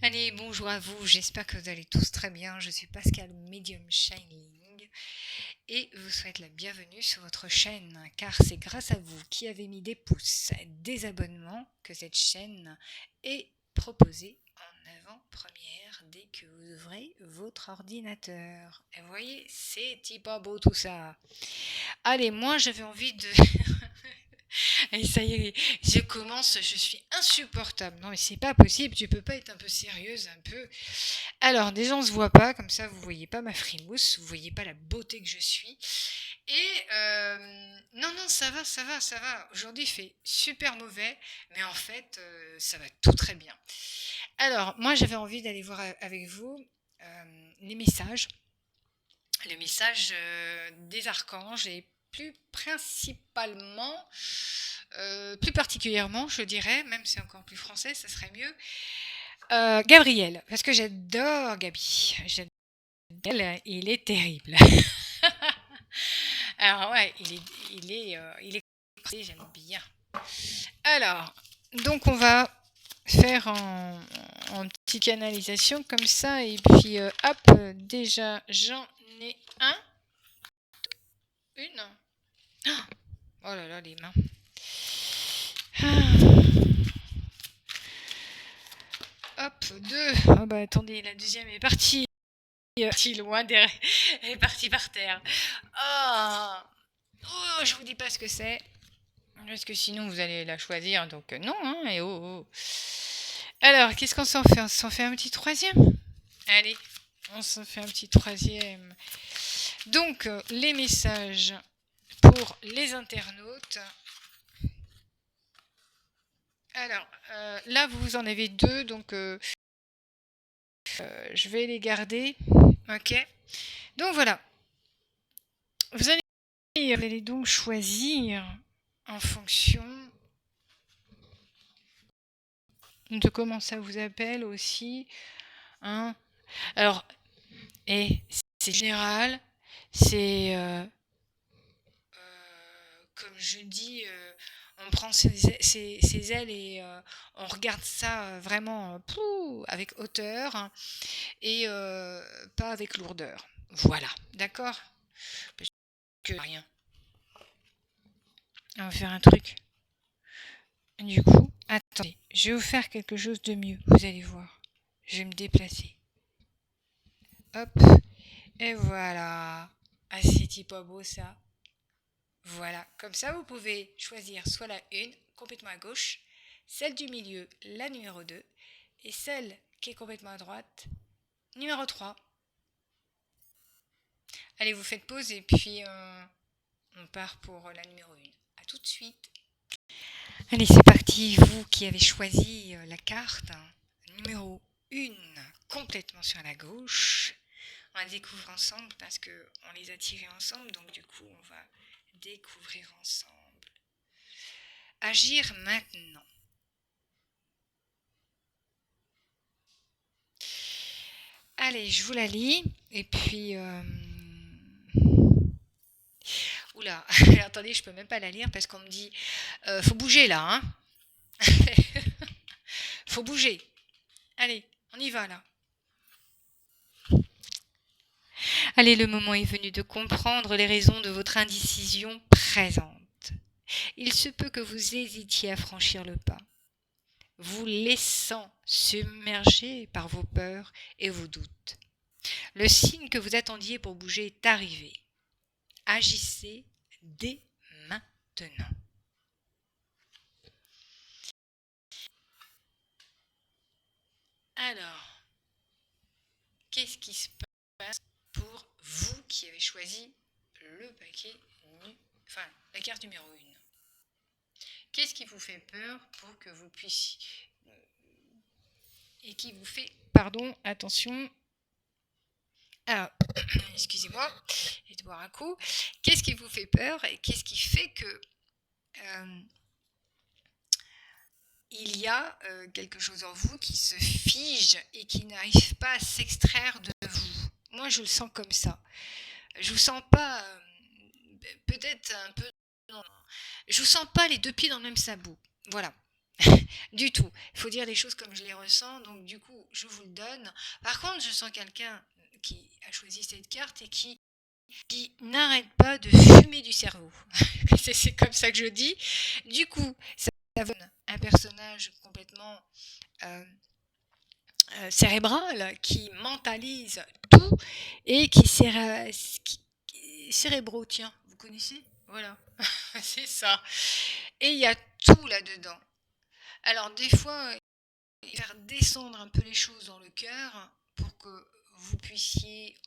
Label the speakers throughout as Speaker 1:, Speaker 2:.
Speaker 1: Allez, bonjour à vous, j'espère que vous allez tous très bien. Je suis Pascal Medium Shining et vous souhaite la bienvenue sur votre chaîne car c'est grâce à vous qui avez mis des pouces, des abonnements que cette chaîne est proposée en avant-première dès que vous ouvrez votre ordinateur. Et vous voyez, c'est pas beau tout ça. Allez, moi j'avais envie de Et ça y est, je commence, je suis insupportable. Non mais c'est pas possible, tu peux pas être un peu sérieuse un peu. Alors déjà on se voit pas, comme ça vous voyez pas ma frimousse, vous voyez pas la beauté que je suis. Et non non ça va, ça va, ça va. Aujourd'hui il fait super mauvais, mais en fait ça va tout très bien. Alors moi j'avais envie d'aller voir avec vous les messages, le message des archanges et plus particulièrement, je dirais, même si c'est encore plus français, ça serait mieux, Gabriel, parce que j'adore Gabi. J'adore, il est terrible. Alors ouais, j'aime bien. Alors, donc on va faire en petite canalisation comme ça, et puis hop, déjà j'en ai une. Oh là là, les mains. Hop, deux. Oh bah attendez, la deuxième est partie. Partie loin derrière. Elle est partie par terre. Oh, oh, je vous dis pas ce que c'est. Parce que sinon vous allez la choisir. Donc non, hein, et oh, oh. Alors, qu'est-ce qu'on s'en fait? On s'en fait un petit troisième? Allez, on s'en fait un petit troisième. Donc, les messages pour les internautes. Alors, là, vous en avez deux, donc je vais les garder. Ok. Donc voilà. Vous allez donc choisir en fonction de comment ça vous appelle aussi. Hein. Alors, et c'est général, c'est comme je dis, on prend ses ailes et on regarde ça vraiment avec hauteur, hein, et pas avec lourdeur. Voilà, d'accord? Parce que rien. On va faire un truc. Du coup, attendez, je vais vous faire quelque chose de mieux. Vous allez voir. Je vais me déplacer. Hop, et voilà. Ah, c'est pas beau ça. Voilà, comme ça vous pouvez choisir soit la une, complètement à gauche, celle du milieu, la numéro 2, et celle qui est complètement à droite, numéro 3. Allez, vous faites pause et puis on part pour la numéro 1. A tout de suite. Allez, c'est parti, vous qui avez choisi la carte, numéro 1, complètement sur la gauche. On va découvrir ensemble parce qu'on les a tirés ensemble, donc du coup on va découvrir ensemble. Agir maintenant. Allez, je vous la lis. Et puis... Oula, attendez, je peux même pas la lire parce qu'on me dit... faut bouger là, hein. Faut bouger. Allez, on y va là. Allez, le moment est venu de comprendre les raisons de votre indécision présente. Il se peut que vous hésitiez à franchir le pas, vous laissant submerger par vos peurs et vos doutes. Le signe que vous attendiez pour bouger est arrivé. Agissez dès maintenant. Alors, qu'est-ce qui se passe pour vous qui avez choisi le paquet enfin la carte numéro 1? Qu'est-ce qui vous fait peur pour que vous puissiez et qui vous fait pardon, attention. Alors, excusez-moi, je vais boire un coup. Qu'est-ce qui vous fait peur et qu'est-ce qui fait que il y a quelque chose en vous qui se fige et qui n'arrive pas à s'extraire de vous? Moi, je le sens comme ça. Je vous sens pas, peut-être un peu, non, je vous sens pas les deux pieds dans le même sabot. Voilà. Du tout. Il faut dire les choses comme je les ressens, donc du coup, je vous le donne. Par contre, je sens quelqu'un qui a choisi cette carte et qui n'arrête pas de fumer du cerveau. C'est comme ça que je dis. Du coup, ça donne un personnage complètement euh, cérébral qui mentalise tout et cérébro, tiens, vous connaissez? Voilà, c'est ça. Et il y a tout là-dedans. Alors des fois, faire descendre un peu les choses dans le cœur pour que vous puissiez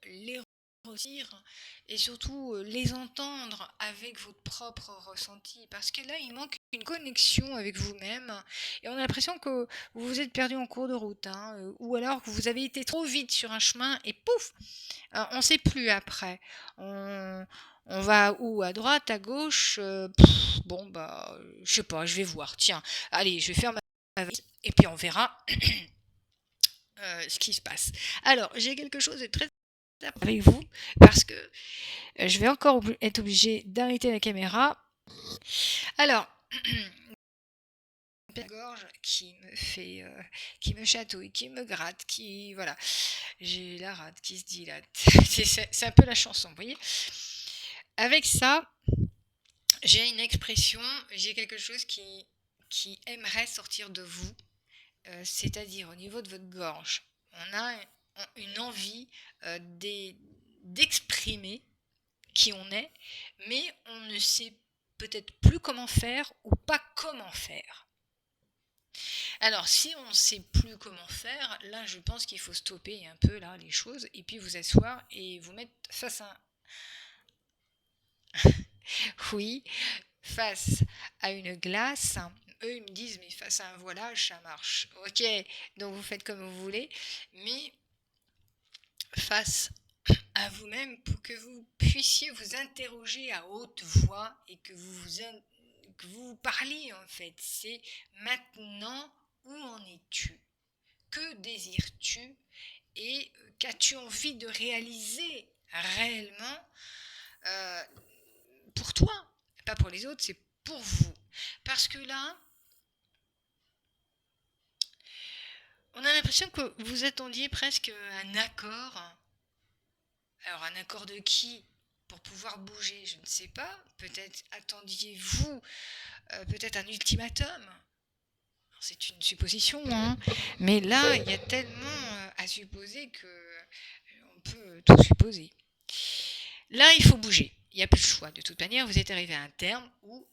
Speaker 1: les ressentir et surtout les entendre avec votre propre ressenti. Parce que là, il manque une connexion avec vous-même et on a l'impression que vous vous êtes perdu en cours de route, hein, ou alors que vous avez été trop vite sur un chemin et pouf, on ne sait plus après. On va où? À droite, à gauche? Bon, bah, je sais pas, je vais voir. Tiens, allez, je vais faire ma valise et puis on verra ce qui se passe. Alors, j'ai quelque chose de très avec vous parce que je vais encore être obligée d'arrêter la caméra. Alors, la gorge qui me chatouille, qui me gratte, qui voilà, j'ai la rate qui se dilate. C'est un peu la chanson, vous voyez. Avec ça, j'ai une expression, j'ai quelque chose qui aimerait sortir de vous, c'est-à-dire au niveau de votre gorge. On a une envie d'exprimer qui on est, mais on ne sait peut-être plus comment faire ou pas comment faire. Alors, si on ne sait plus comment faire, là, je pense qu'il faut stopper un peu là les choses et puis vous asseoir et vous mettre face à oui, face à une glace. Eux, ils me disent, mais face à un voilage, ça marche. Ok, donc vous faites comme vous voulez, mais face à vous-même pour que vous puissiez vous interroger à haute voix et que vous parliez en fait. C'est maintenant, où en es-tu? Que désires-tu? Et qu'as-tu envie de réaliser réellement pour toi? Pas pour les autres, c'est pour vous. Parce que là, on a l'impression que vous attendiez presque un accord. Alors un accord de qui? Pour pouvoir bouger, je ne sais pas. Peut-être attendiez-vous peut-être un ultimatum. C'est une supposition, hein. Mais là, il y a tellement à supposer que on peut tout supposer. Là, il faut bouger. Il n'y a plus de choix. De toute manière, vous êtes arrivé à un terme où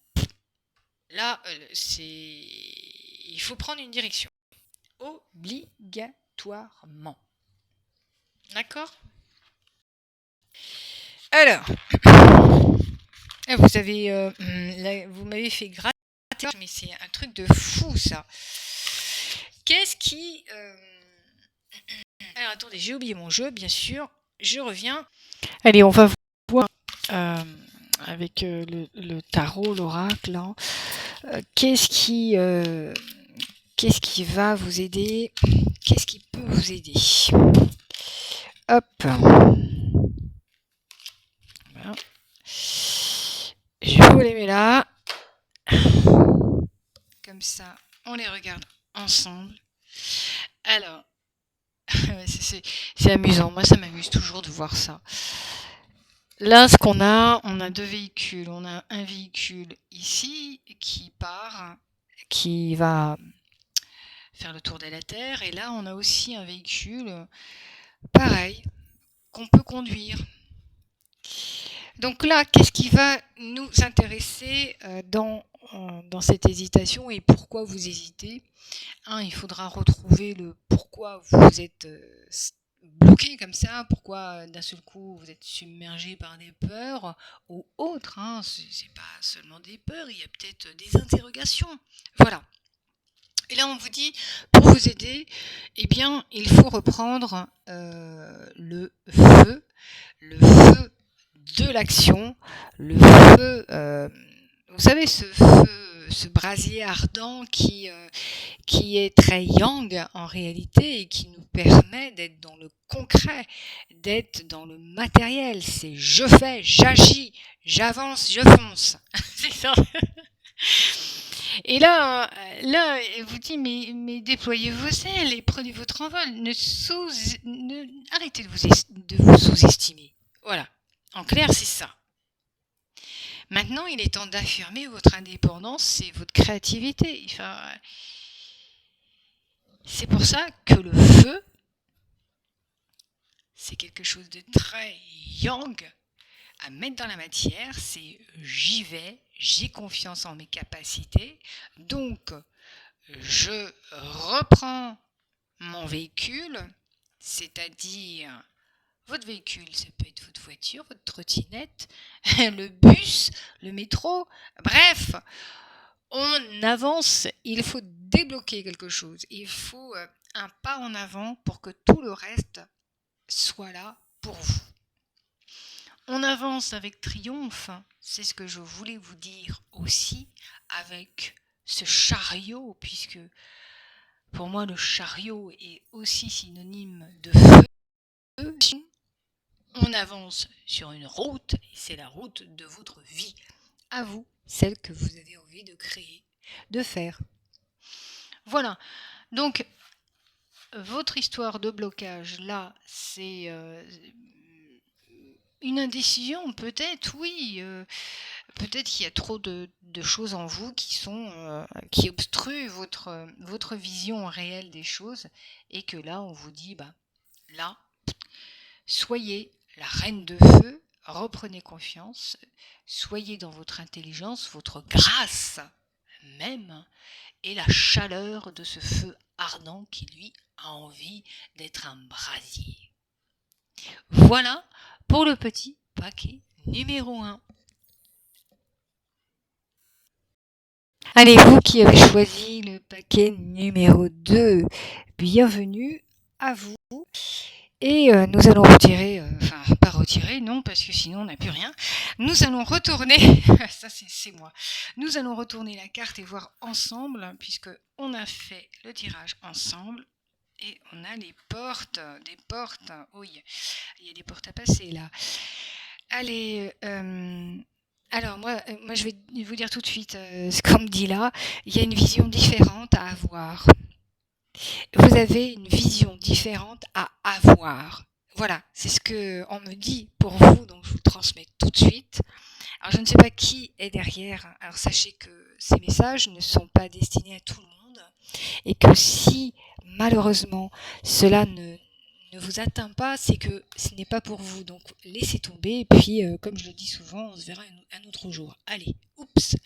Speaker 1: là, il faut prendre une direction. Obligatoirement. D'accord? Alors, vous m'avez fait gratter, mais c'est un truc de fou ça. Qu'est-ce qui... Alors attendez, j'ai oublié mon jeu, bien sûr. Je reviens. Allez, on va voir avec le tarot, l'oracle. Hein. Qu'est-ce qui va vous aider? Qu'est-ce qui peut vous aider? Hop. Voilà. Je vous les mets là. Comme ça, on les regarde ensemble. Alors, c'est amusant. Moi, ça m'amuse toujours de voir ça. Là, ce qu'on a, on a deux véhicules. On a un véhicule ici qui part, qui va faire le tour de la Terre. Et là, on a aussi un véhicule, pareil, qu'on peut conduire. Donc là, qu'est-ce qui va nous intéresser dans cette hésitation et pourquoi vous hésitez? Il faudra retrouver le pourquoi vous êtes bloqué comme ça, pourquoi d'un seul coup vous êtes submergé par des peurs ou autres. C'est pas seulement des peurs, il y a peut-être des interrogations. Voilà. Et là, on vous dit, pour vous aider, eh bien, il faut reprendre le feu de l'action, le feu, vous savez, ce feu, ce brasier ardent qui est très yang en réalité et qui nous permet d'être dans le concret, d'être dans le matériel. C'est je fais, j'agis, j'avance, je fonce. C'est ça. Et là, elle vous dit, mais déployez vos ailes et prenez votre envol. Arrêtez de vous sous-estimer. Voilà. En clair, c'est ça. Maintenant, il est temps d'affirmer votre indépendance et votre créativité. Enfin, c'est pour ça que le feu, c'est quelque chose de très yang à mettre dans la matière. C'est j'y vais, j'ai confiance en mes capacités, donc je reprends mon véhicule, c'est-à-dire votre véhicule, ça peut être votre voiture, votre trottinette, le bus, le métro, bref, on avance, il faut débloquer quelque chose, il faut un pas en avant pour que tout le reste soit là pour vous. On avance avec triomphe, c'est ce que je voulais vous dire aussi avec ce chariot, puisque pour moi le chariot est aussi synonyme de feu. On avance sur une route et c'est la route de votre vie. À vous, celle que vous avez envie de créer, de faire. Voilà. Donc, votre histoire de blocage, là, c'est une indécision, peut-être, oui. Peut-être qu'il y a trop de choses en vous qui obstruent votre vision réelle des choses et que là, on vous dit, là, soyez la reine de feu, reprenez confiance, soyez dans votre intelligence, votre grâce même, et la chaleur de ce feu ardent qui, lui, a envie d'être un brasier. Voilà pour le petit paquet numéro 1. Allez, vous qui avez choisi le paquet numéro 2, bienvenue à vous. Et nous allons retirer, enfin pas retirer, non, parce que sinon on n'a plus rien. Nous allons retourner, ça c'est moi, nous allons retourner la carte et voir ensemble, puisque on a fait le tirage ensemble. Et on a des portes, oui, il y a des portes à passer là. Allez, alors moi je vais vous dire tout de suite ce qu'on me dit là, il y a une vision différente à avoir. Vous avez une vision différente à avoir. Voilà, c'est ce qu'on me dit pour vous, donc je vous le transmets tout de suite. Alors je ne sais pas qui est derrière, alors sachez que ces messages ne sont pas destinés à tout le monde et que si malheureusement cela ne vous atteint pas, c'est que ce n'est pas pour vous, donc laissez tomber et puis comme je le dis souvent, on se verra un autre jour. Allez, oups.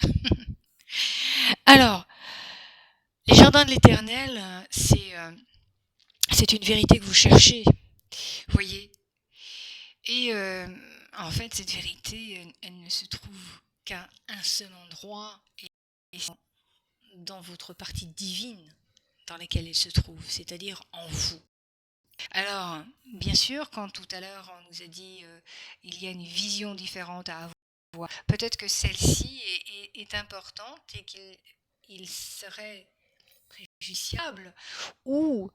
Speaker 1: Alors, les jardins de l'Éternel, c'est une vérité que vous cherchez, voyez. Et en fait, cette vérité, elle ne se trouve qu'à un seul endroit, et dans votre partie divine dans laquelle elle se trouve, c'est-à-dire en vous. Alors, bien sûr, quand tout à l'heure on nous a dit il y a une vision différente à avoir, peut-être que celle-ci est importante et qu'il serait préjudiciable ou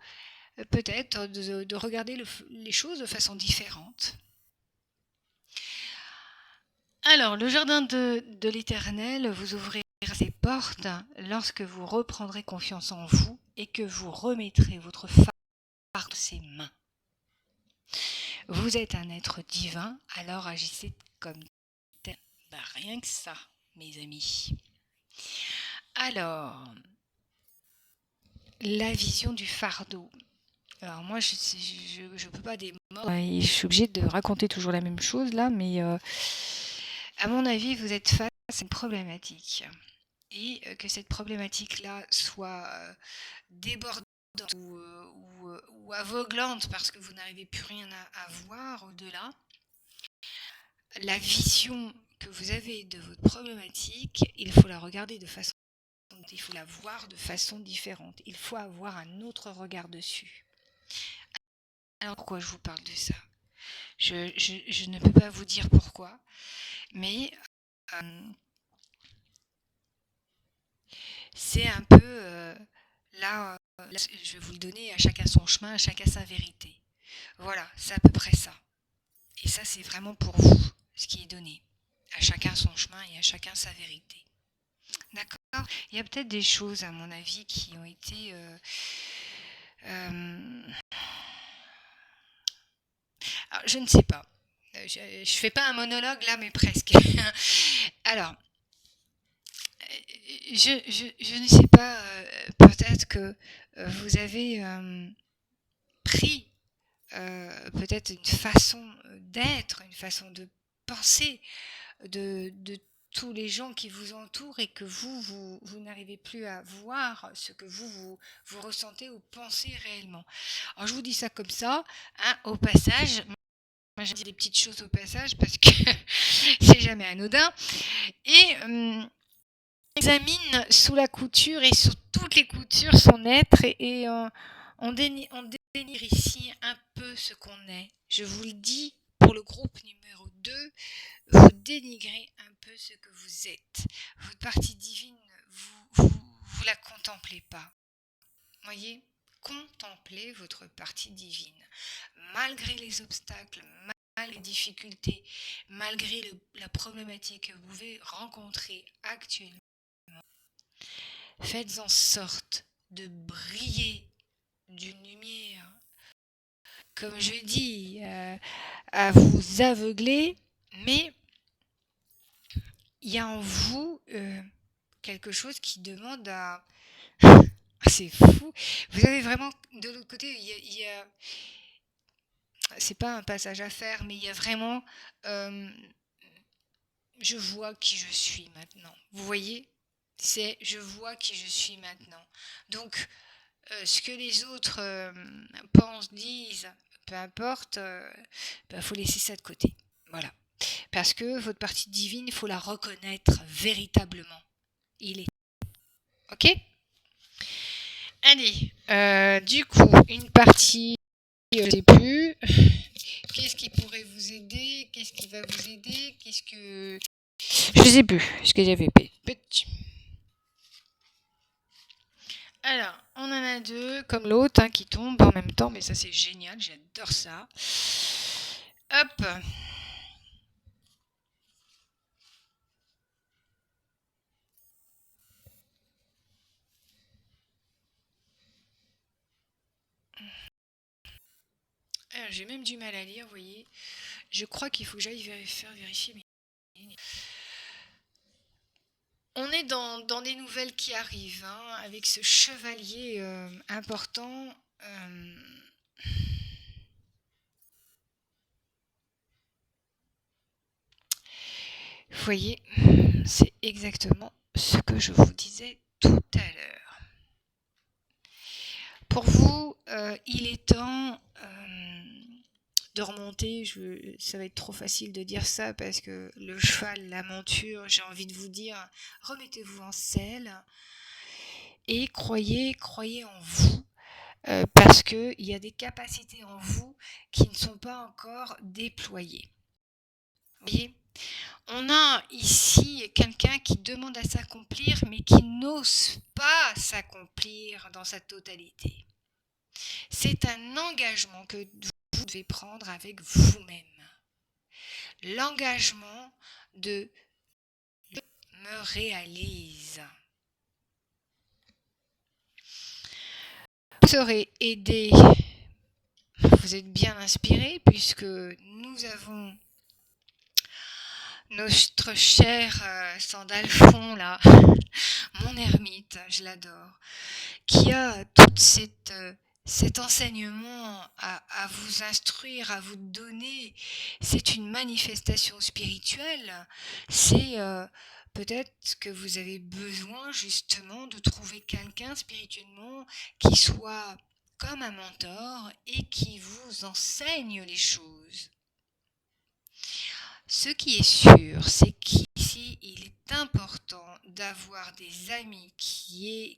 Speaker 1: peut-être de regarder les choses de façon différente. Alors, le jardin de l'Éternel, vous ouvrirez ses portes lorsque vous reprendrez confiance en vous et que vous remettrez votre fardeau de ses mains. Vous êtes un être divin, alors agissez comme tel. Rien que ça, mes amis. Alors, la vision du fardeau. Alors moi, je ne peux pas des mots. Je suis obligée de raconter toujours la même chose là, mais à mon avis, vous êtes face à une problématique. Et que cette problématique-là soit débordante ou aveuglante parce que vous n'arrivez plus rien à voir au-delà, la vision que vous avez de votre problématique, il faut la regarder de façon, il faut la voir de façon différente. Il faut avoir un autre regard dessus. Alors pourquoi je vous parle de ça ? Je ne peux pas vous dire pourquoi, mais c'est un peu là, je vais vous le donner, à chacun son chemin, à chacun sa vérité. Voilà, c'est à peu près ça. Et ça, c'est vraiment pour vous, ce qui est donné. À chacun son chemin et à chacun sa vérité. D'accord ? Il y a peut-être des choses, à mon avis, qui ont été... alors, je ne sais pas. Je fais pas un monologue là, mais presque. Alors, je ne sais pas, peut-être que vous avez pris peut-être une façon d'être, une façon de penser de tous les gens qui vous entourent et que vous n'arrivez plus à voir ce que vous ressentez ou pensez réellement. Alors je vous dis ça comme ça, hein, au passage. Moi, j'ai dit des petites choses au passage parce que c'est jamais anodin. Et examine sous la couture et sous toutes les coutures son être et on dénigre ici un peu ce qu'on est. Je vous le dis pour le groupe numéro 2, vous dénigrez un peu ce que vous êtes. Votre partie divine, vous la contemplez pas. Voyez, contemplez votre partie divine. Malgré les obstacles, malgré les difficultés, malgré la problématique que vous pouvez rencontrer actuellement, faites en sorte de briller d'une lumière, comme je dis, à vous aveugler, mais il y a en vous quelque chose qui demande à... C'est fou. Vous avez vraiment, de l'autre côté, c'est pas un passage à faire, mais il y a vraiment... euh, je vois qui je suis maintenant. Vous voyez? C'est je vois qui je suis maintenant. Donc, ce que les autres pensent, disent, peu importe, faut laisser ça de côté. Voilà. Parce que votre partie divine, il faut la reconnaître véritablement. Il est. Ok? Allez, du coup, une partie, je ne sais plus. Qu'est-ce qui pourrait vous aider? Qu'est-ce qui va vous aider? Qu'est-ce que... Je ne sais plus ce que j'avais petit. Alors, on en a deux, comme l'autre, hein, qui tombent en même temps, mais ça c'est génial, j'adore ça. Hop. Alors, j'ai même du mal à lire, vous voyez. Je crois qu'il faut que j'aille vérifier mes lignes. On est dans des nouvelles qui arrivent, hein, avec ce chevalier important. Vous voyez, c'est exactement ce que je vous disais tout à l'heure. Pour vous, il est temps de remonter. Ça va être trop facile de dire ça parce que le cheval, la monture, j'ai envie de vous dire, remettez-vous en selle et croyez en vous. Parce qu'il y a des capacités en vous qui ne sont pas encore déployées. Vous voyez ? On a ici quelqu'un qui demande à s'accomplir, mais qui n'ose pas s'accomplir dans sa totalité. C'est un engagement que vous devez prendre avec vous-même. L'engagement de je me réalise. Vous serez aidé, vous êtes bien inspiré puisque nous avons notre cher Sandalphon là, mon ermite, je l'adore, qui a toute cet enseignement à vous instruire, à vous donner. C'est une manifestation spirituelle. C'est peut-être que vous avez besoin justement de trouver quelqu'un spirituellement qui soit comme un mentor et qui vous enseigne les choses. Ce qui est sûr, c'est qu'ici, il est important d'avoir des amis qui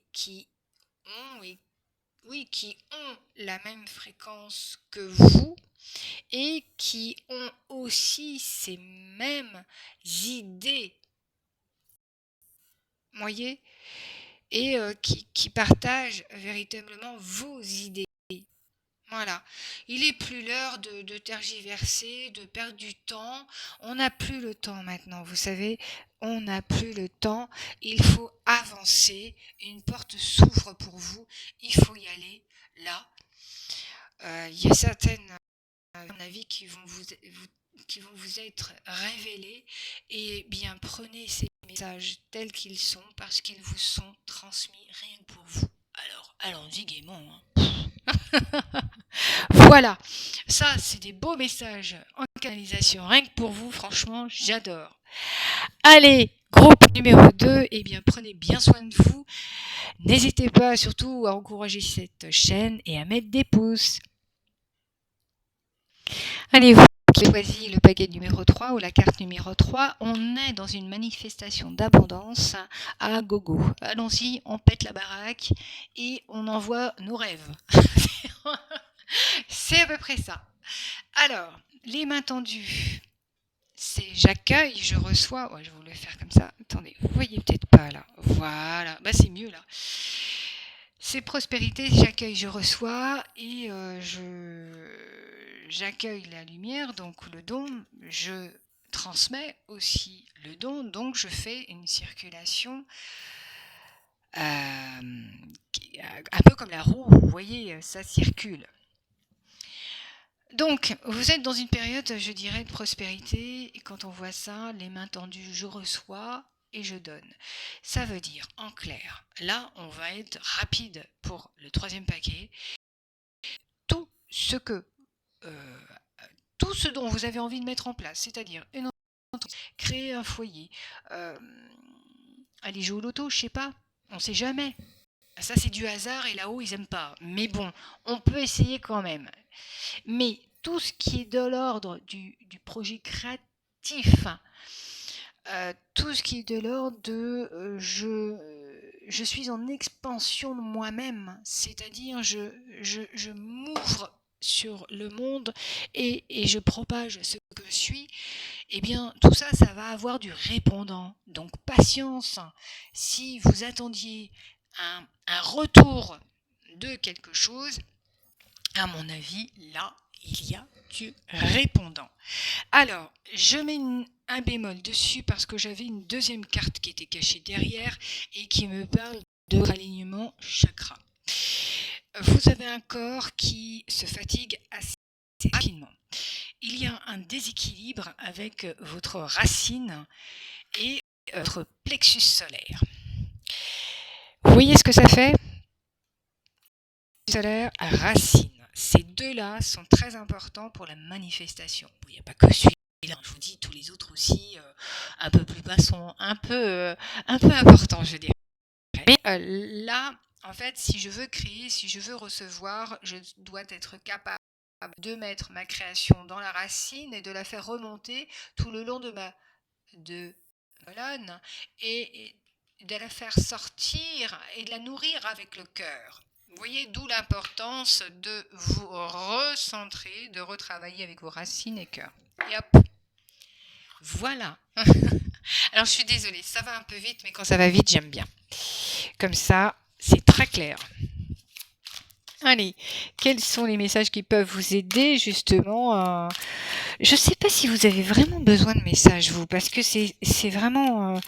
Speaker 1: ont la même fréquence que vous et qui ont aussi ces mêmes idées. Voyez, et qui partagent véritablement vos idées. Voilà. Il est plus l'heure de tergiverser, de perdre du temps. On n'a plus le temps maintenant, vous savez, on n'a plus le temps. Il faut avancer. Une porte s'ouvre pour vous. Il faut y aller. Là, il y a certaines, à mon avis, qui vont vous être révélées. Et bien, prenez ces messages tels qu'ils sont parce qu'ils vous sont transmis rien que pour vous. Alors, allons-y gaiement, hein. Voilà, ça c'est des beaux messages en canalisation, rien que pour vous, franchement, j'adore. Allez, groupe numéro 2, eh bien prenez bien soin de vous. N'hésitez pas surtout à encourager cette chaîne et à mettre des pouces. Allez, vous qui avez choisi le paquet numéro 3 ou la carte numéro 3, on est dans une manifestation d'abondance à gogo. Allons-y, on pète la baraque et on envoie nos rêves. C'est à peu près ça. Alors, les mains tendues, c'est j'accueille, je reçois. Ouais, je voulais faire comme ça. Attendez, vous voyez peut-être pas là. Voilà, bah c'est mieux là. C'est prospérité, j'accueille, je reçois et j'accueille la lumière, donc le don, je transmets aussi le don, donc je fais une circulation un peu comme la roue, vous voyez, ça circule. Donc, vous êtes dans une période, je dirais, de prospérité, et quand on voit ça, les mains tendues, je reçois et je donne. Ça veut dire, en clair, là, on va être rapide pour le troisième paquet. Tout ce que, euh, tout ce dont vous avez envie de mettre en place, c'est-à-dire une entreprise, créer un foyer, euh, aller jouer au loto, je sais pas, on sait jamais. Ça, c'est du hasard et là-haut, ils aiment pas. Mais bon, on peut essayer quand même. Mais tout ce qui est de l'ordre du projet créatif, tout ce qui est de l'ordre de je suis en expansion de moi-même, c'est-à-dire je m'ouvre sur le monde et je propage ce que je suis, eh bien tout ça, ça va avoir du répondant. Donc patience, si vous attendiez un retour de quelque chose, à mon avis, là, il y a du répondant. Alors, je mets un bémol dessus parce que j'avais une deuxième carte qui était cachée derrière et qui me parle de alignement chakra. Vous avez un corps qui se fatigue assez rapidement. Il y a un déséquilibre avec votre racine et votre plexus solaire. Vous voyez ce que ça fait? Solaire, racine. Ces deux-là sont très importants pour la manifestation. Bon, il n'y a pas que celui-là, je vous dis, tous les autres aussi, un peu plus bas, sont un peu importants, je dirais. Mais là, en fait, si je veux créer, si je veux recevoir, je dois être capable de mettre ma création dans la racine et de la faire remonter tout le long de ma colonne et de la faire sortir et de la nourrir avec le cœur. Vous voyez, d'où l'importance de vous recentrer, de retravailler avec vos racines et cœur. Et hop, voilà. Alors je suis désolée, ça va un peu vite, mais quand ça va vite, j'aime bien. Comme ça, c'est très clair. Allez, quels sont les messages qui peuvent vous aider justement Je ne sais pas si vous avez vraiment besoin de messages, vous, parce que c'est vraiment...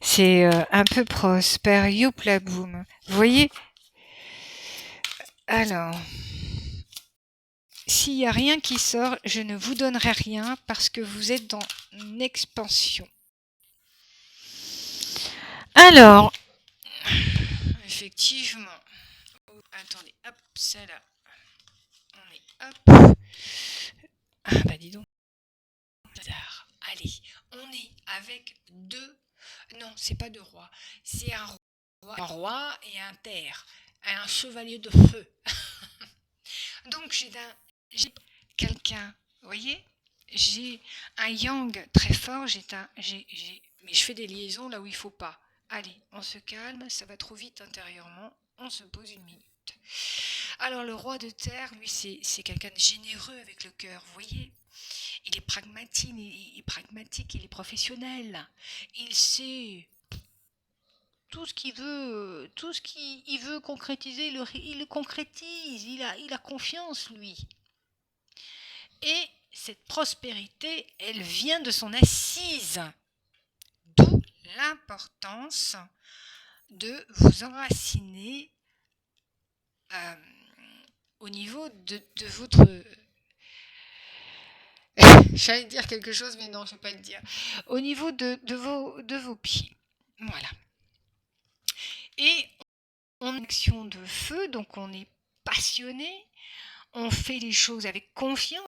Speaker 1: c'est un peu prospère, youpla boum. Vous voyez? Alors, s'il n'y a rien qui sort, je ne vous donnerai rien parce que vous êtes dans une expansion. Alors, effectivement, oh, attendez, hop, ça là, on est hop. Ah bah dis donc, allez, on est avec deux, non, c'est pas deux rois, c'est un roi et un père, un chevalier de feu. Donc j'ai quelqu'un, vous voyez, j'ai un yang très fort, mais je fais des liaisons là où il faut pas. Allez, on se calme, ça va trop vite intérieurement, on se pose une minute. Alors le roi de terre, lui, c'est quelqu'un de généreux avec le cœur, vous voyez. Il est pragmatique, il est professionnel. Il sait
Speaker 2: tout ce qu'il veut, tout ce qu'il veut concrétiser, il le concrétise. Il a confiance, lui. Et cette prospérité, elle vient de son assise. D'où l'importance de vous enraciner au niveau de votre... J'allais dire quelque chose, mais non, je ne vais pas le dire. Au niveau de vos pieds. Voilà. Et on a une action de feu, donc on est passionné, on fait les choses avec confiance,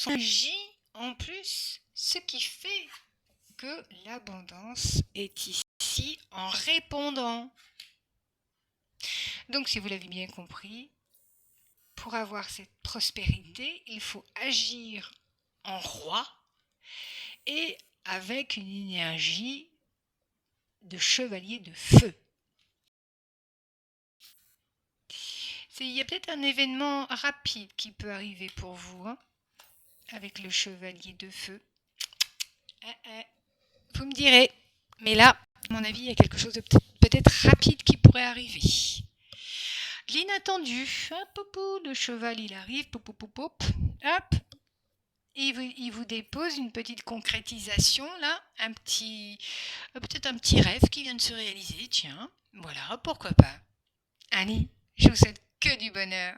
Speaker 2: on agit en plus, ce qui fait que l'abondance est ici en répondant. Donc si vous l'avez bien compris, pour avoir cette prospérité, il faut agir en roi et avec une énergie de chevalier de feu. Il y a peut-être un événement rapide qui peut arriver pour vous, hein, avec le chevalier de feu. Vous me direz, mais là, à mon avis, il y a quelque chose de peut-être rapide qui pourrait arriver. L'inattendu, hop, le cheval il arrive, hop, il vous dépose une petite concrétisation là, peut-être un petit rêve qui vient de se réaliser, tiens, voilà, pourquoi pas. Allez, je vous souhaite que du bonheur.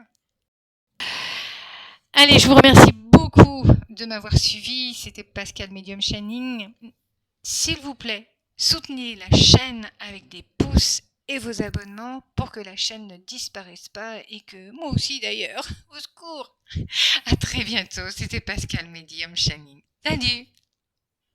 Speaker 2: Allez, je vous remercie beaucoup de m'avoir suivi, c'était Pascal Medium Shining. S'il vous plaît, soutenez la chaîne avec des pouces et vos abonnements pour que la chaîne ne disparaisse pas et que moi aussi d'ailleurs, au secours. À très bientôt, c'était Pascal Medium Shining. Salut!